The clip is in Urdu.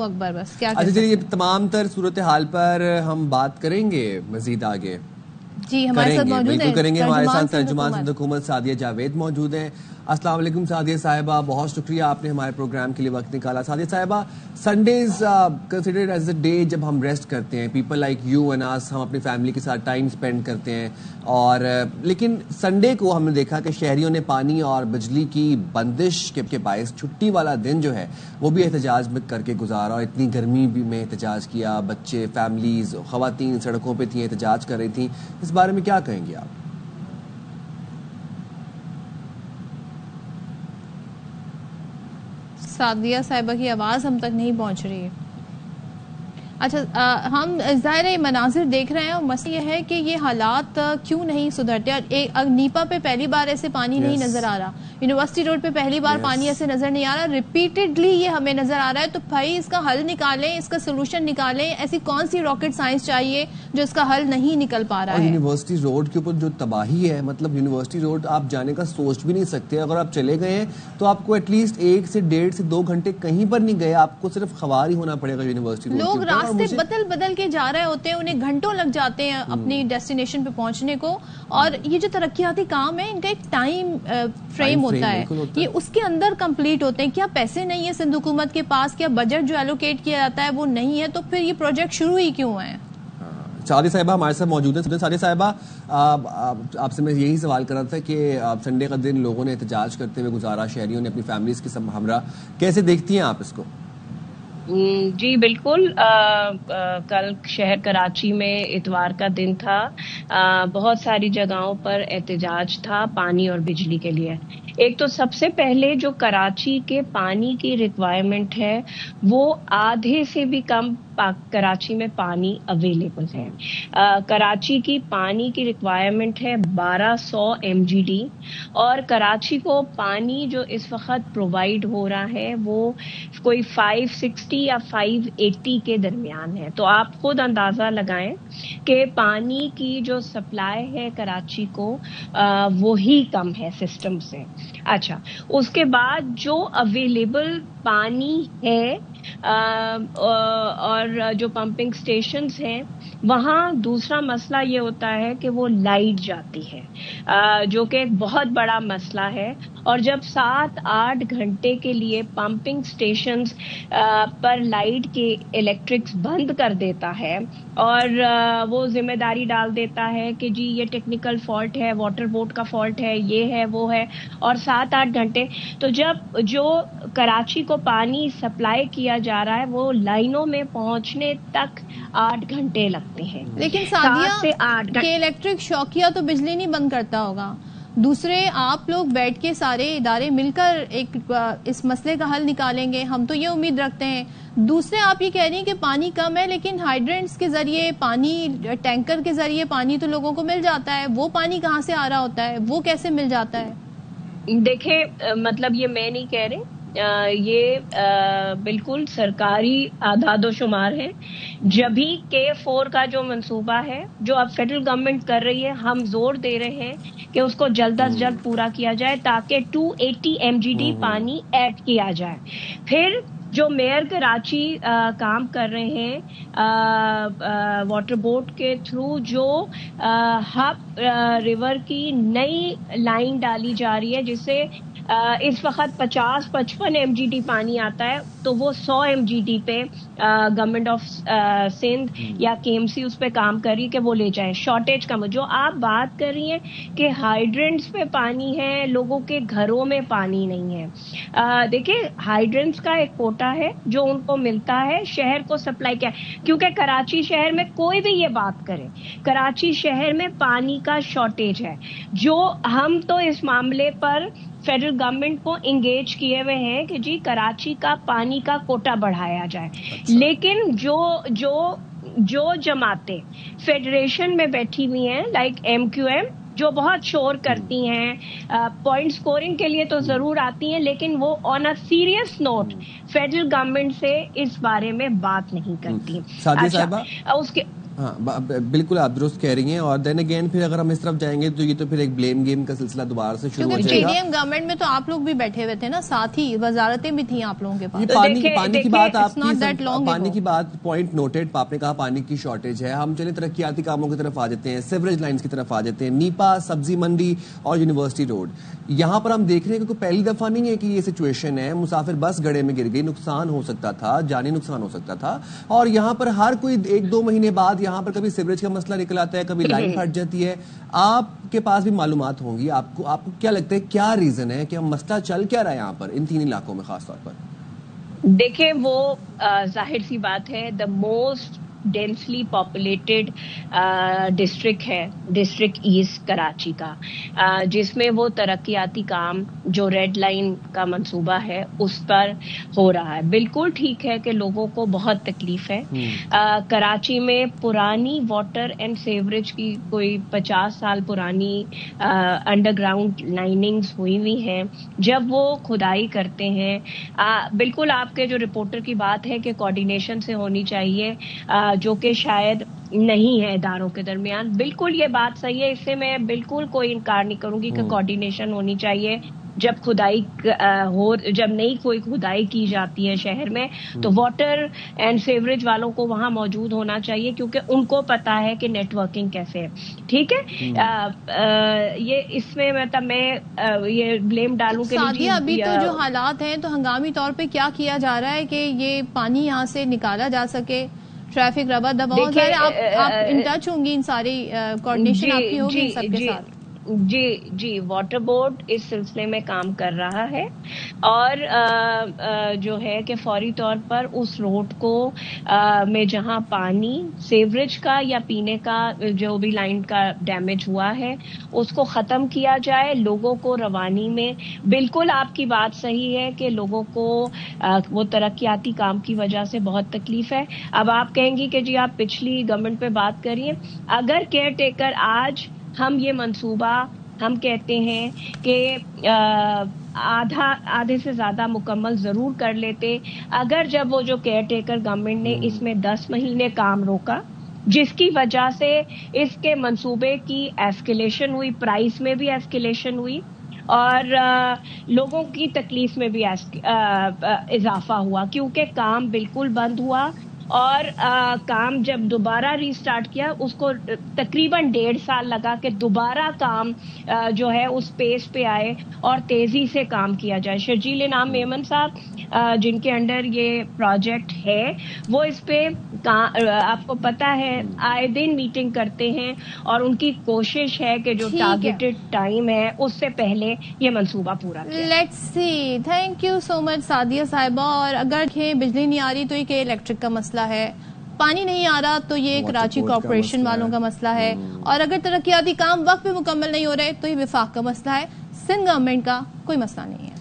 اکبر بس کیا اچھا چلیے تمام تر صورتحال پر ہم بات کریں گے مزید آگے. جی ہمارے ساتھ موجود ہیں, بالکل کریں گے. ہمارے ساتھ ترجمان سندھ حکومت سعدیہ جاوید موجود ہیں. السلام علیکم سعدیہ صاحبہ, بہت شکریہ آپ نے ہمارے پروگرام کے لیے وقت نکالا. سعدیہ صاحبہ, Sundays considered as a day جب ہم ریسٹ کرتے ہیں, پیپل لائک یو اینڈ اس, ہم اپنی فیملی کے ساتھ ٹائم اسپینڈ کرتے ہیں, اور لیکن سنڈے کو ہم نے دیکھا کہ شہریوں نے پانی اور بجلی کی بندش کے باعث چھٹی والا دن جو ہے وہ بھی احتجاج میں کر کے گزارا, اور اتنی گرمی بھی میں احتجاج کیا. بچے, فیملیز, خواتین سڑکوں پہ تھیں, احتجاج کر رہی تھیں. اس بارے میں کیا کہیں گے آپ؟ سعدیہ صاحبہ کی آواز ہم تک نہیں پہنچ رہی ہے. اچھا, ہم ظاہر مناظر دیکھ رہے ہیں, اور مسئلہ یہ ہے کہ یہ حالات کیوں نہیں سدھرتے. نیپا پہ پہلی بار ایسے پانی نہیں نظر آ رہا, یونیورسٹی روڈ پہ پہلی بار پانی ایسے نظر نہیں آ رہا, ریپیٹڈلی یہ ہمیں نظر آ رہا ہے. تو بھائی اس کا حل نکالیں, اس کا سولوشن نکالیں. ایسی کون سی راکٹ سائنس چاہیے جو اس کا حل نہیں نکل پا رہا ہے؟ یونیورسٹی روڈ کے اوپر جو تباہی ہے, مطلب یونیورسٹی روڈ آپ جانے کا سوچ بھی نہیں سکتے. اگر آپ چلے گئے ہیں تو آپ کو ایٹ لیسٹ 1 سے 1.5 سے 2 گھنٹے کہیں پر نہیں گئے, آپ کو صرف خوار ہی ہونا پڑے گا یونیورسٹی روڈ. لوگ راستے بدل کے جا رہے ہوتے ہیں, انہیں گھنٹوں لگ جاتے ہیں اپنی ڈیسٹینیشن پہ پہنچنے کو. اور یہ جو ترقیاتی کام ہے ان کا ایک ٹائم فریم ہوتا ہے, یہ اس کے اندر کمپلیٹ ہوتے ہیں. کیا پیسے نہیں ہے سندھ حکومت کے پاس؟ کیا بجٹ جو ایلوکیٹ کیا جاتا ہے وہ نہیں ہے؟ تو پھر یہ پروجیکٹ شروع ہی کیوں ہیں؟ سعدیہ صاحبہ ہمارے ساتھ موجود ہیں. سعدیہ صاحبہ, آپ سے میں یہی سوال کر رہا تھا کہ سنڈے کا دن لوگوں نے احتجاج کرتے ہوئے گزارا, شہریوں نے اپنی فیملیز کے ہمراہ, کیسے دیکھتی ہیں آپ اس کو؟ جی بالکل, کل شہر کراچی میں اتوار کا دن تھا. بہت ساری جگہوں پر احتجاج تھا پانی اور بجلی کے لیے. ایک تو سب سے پہلے جو کراچی کے پانی کی ریکوائرمنٹ ہے وہ آدھے سے بھی کم کراچی میں پانی اویلیبل ہے. کراچی کی پانی کی ریکوائرمنٹ ہے 1200 MGD, اور کراچی کو پانی جو اس وقت پرووائڈ ہو رہا ہے وہ کوئی 560 یا 580 کے درمیان ہے. تو آپ خود اندازہ لگائیں کہ پانی کی جو سپلائی ہے کراچی کو وہی کم ہے سسٹم سے. اچھا, اس کے بعد جو اویلیبل پانی ہے اور جو پمپنگ سٹیشنز ہیں وہاں دوسرا مسئلہ یہ ہوتا ہے کہ وہ لائٹ جاتی ہے, جو کہ ایک بہت بڑا مسئلہ ہے. اور جب 7-8 گھنٹے کے لیے پمپنگ سٹیشنز پر لائٹ کے الیکٹرکس بند کر دیتا ہے اور وہ ذمہ داری ڈال دیتا ہے کہ جی یہ ٹیکنیکل فالٹ ہے, واٹر بورڈ کا فالٹ ہے, یہ ہے وہ ہے, اور 7-8 گھنٹے. تو جب جو کراچی کو پانی سپلائی کیا جا رہا ہے وہ لائنوں میں پہنچنے تک 8 گھنٹے لگتے ہیں. لیکن سعدیہ کے الیکٹرک شوقیہ تو بجلی نہیں بند کرتا ہوگا, دوسرے آپ لوگ بیٹھ کے سارے ادارے مل کر ایک اس مسئلے کا حل نکالیں گے, ہم تو یہ امید رکھتے ہیں. دوسرے آپ یہ کہہ رہی ہیں کہ پانی کم ہے, لیکن ہائیڈرنٹس کے ذریعے پانی, ٹینکر کے ذریعے پانی تو لوگوں کو مل جاتا ہے. وہ پانی کہاں سے آ رہا ہوتا ہے, وہ کیسے مل جاتا ہے؟ دیکھیں, مطلب یہ میں نہیں کہہ رہی, یہ بالکل سرکاری اعداد و شمار ہے. جبھی K4 کا جو منصوبہ ہے جو اب فیڈرل گورنمنٹ کر رہی ہے, ہم زور دے رہے ہیں کہ اس کو جلد از جلد پورا کیا جائے تاکہ 280 MGD پانی ایڈ کیا جائے. پھر جو میئر کراچی کام کر رہے ہیں واٹر بورڈ کے تھرو, جو ہب ریور کی نئی لائن ڈالی جا رہی ہے جس سے اس وقت 50-55 MGD پانی آتا ہے, تو وہ 100 MGD پہ گورنمنٹ آف سندھ یا KMC اس پہ کام کر رہی ہے کہ وہ لے جائیں, شارٹیج کم. جو آپ بات کر رہی ہیں کہ ہائیڈرنٹس پہ پانی ہے, لوگوں کے گھروں میں پانی نہیں ہے. دیکھیں, ہائیڈرنٹس کا ایک کوٹا ہے جو ان کو ملتا ہے, شہر کو سپلائی کیا, کیونکہ کراچی شہر میں کوئی بھی یہ بات کرے, کراچی شہر میں پانی کا شارٹیج ہے. جو ہم تو اس معاملے پر فیڈرل گورنمنٹ کو انگیج کیے ہوئے ہیں کہ جی کراچی کا پانی کا کوٹا بڑھایا جائے. لیکن جو جماعتیں فیڈریشن میں بیٹھی ہوئی ہیں لائک MQM, جو بہت شور کرتی ہیں, پوائنٹ سکورنگ کے لیے تو ضرور آتی ہیں, لیکن وہ on a serious note federal government سے اس بارے میں بات نہیں کرتی. سعدیہ صاحبہ, اس کے ہاں بالکل آپ درست کہہ رہی ہیں. اور دین اگین پھر اگر ہم اس طرف جائیں گے تو یہ تو پھر ایک بلیم گیم کا سلسلہ دوبارہ سے شروع ہو جائے گا. کیونکہ گورنمنٹ میں تو آپ لوگ بھی بیٹھے ہوئے تھے نا, ساتھ ہی وزارتیں بھی تھیں آپ لوگوں کے پاس. پانی کی بات آپ کی, پانی کی بات پوائنٹ نوٹڈ. آپ نے کہا پانی کی شارٹیج ہے. ہم چلیں ترقیاتی کاموں کی طرف آ جاتے ہیں, سیوریج لائنز کی طرف آ جاتے ہیں. نیپا, سبزی منڈی اور یونیورسٹی روڈ, یہاں پر ہم دیکھ رہے ہیں کہ کوئی پہلی دفعہ نہیں ہے کہ یہ سچویشن ہے. مسافر بس گڑھے میں گر گئی, نقصان ہو سکتا تھا, جانی نقصان ہو سکتا تھا. اور یہاں پر ہر کوئی 1-2 مہینے بعد یہاں پر کبھی سیوریج کا مسئلہ نکل آتا ہے, کبھی لائن پھٹ جاتی ہے. آپ کے پاس بھی معلومات ہوں گی. آپ کو کیا لگتا ہے کیا ریزن ہے کہ ہم مسئلہ چل کیا رہا ہے یہاں پر ان 3 علاقوں میں خاص طور پر؟ دیکھیں وہ ظاہر سی بات ہے, the most densely populated district ہے ڈسٹرکٹ ایسٹ کراچی کا, جس میں وہ ترقیاتی کام جو ریڈ لائن کا منصوبہ ہے اس پر ہو رہا ہے. بالکل ٹھیک ہے کہ لوگوں کو بہت تکلیف ہے. کراچی میں پرانی واٹر اینڈ سیوریج کی کوئی 50 سال پرانی انڈر گراؤنڈ لائننگز ہوئی ہیں. جب وہ کھدائی کرتے ہیں, بالکل آپ کے جو رپورٹر کی بات ہے کہ کوارڈینیشن سے ہونی چاہیے, جو کہ شاید نہیں ہے اداروں کے درمیان. بالکل یہ بات صحیح ہے, اس سے میں بالکل کوئی انکار نہیں کروں گی کہ کوارڈینیشن ہونی چاہیے. جب کھدائی جب نئی کوئی کھدائی کی جاتی ہے شہر میں تو واٹر اینڈ سیوریج والوں کو وہاں موجود ہونا چاہیے, کیونکہ ان کو پتا ہے کہ نیٹ ورکنگ کیسے ہے. ٹھیک ہے, یہ اس میں مطلب میں یہ بلیم ڈالوں کہ سعدیہ ابھی تو جو حالات ہیں تو ہنگامی طور پہ کیا کیا جا رہا ہے کہ یہ پانی یہاں سے نکالا جا سکے, ٹریفک ربا دباؤ, آپ ان ٹچ ہوں گی, ان ساری کوارڈینیشن آپ کی ہوگی سب کے ساتھ. جی واٹر بورڈ اس سلسلے میں کام کر رہا ہے, اور جو ہے کہ فوری طور پر اس روڈ کو میں جہاں پانی سیوریج کا یا پینے کا جو بھی لائن کا ڈیمیج ہوا ہے اس کو ختم کیا جائے. لوگوں کو روانی میں بالکل آپ کی بات صحیح ہے کہ لوگوں کو وہ ترقیاتی کام کی وجہ سے بہت تکلیف ہے. اب آپ کہیں گی کہ جی آپ پچھلی گورنمنٹ پہ بات کریے, اگر کیئر ٹیکر آج ہم یہ منصوبہ ہم کہتے ہیں کہ آدھے سے زیادہ مکمل ضرور کر لیتے, اگر جب وہ جو کیئر ٹیکر گورنمنٹ نے اس میں 10 مہینے کام روکا جس کی وجہ سے اس کے منصوبے کی ایسکیلیشن ہوئی, پرائس میں بھی ایسکیلیشن ہوئی اور لوگوں کی تکلیف میں بھی اضافہ ہوا, کیونکہ کام بالکل بند ہوا. اور کام جب دوبارہ ری سٹارٹ کیا اس کو تقریباً 1.5 سال لگا کہ دوبارہ کام جو ہے اس پیس پہ آئے اور تیزی سے کام کیا جائے. شرجیل انعام میمن صاحب جن کے انڈر یہ پروجیکٹ ہے وہ اس پہ آپ کو پتہ ہے آئے دن میٹنگ کرتے ہیں, اور ان کی کوشش ہے کہ جو ٹارگیٹڈ ٹائم ہے اس سے پہلے یہ منصوبہ پورا کیا. Let's see, thank you so much Sadia صاحبہ. اور اگر بجلی نہیں آ رہی تو یہ الیکٹرک کا مسئلہ ہے, پانی نہیں آ رہا تو یہ کراچی کارپوریشن والوں کا مسئلہ ہے, اور اگر ترقیاتی کام وقت پہ مکمل نہیں ہو رہے تو یہ وفاق کا مسئلہ ہے. سندھ گورنمنٹ کا کوئی مسئلہ نہیں ہے.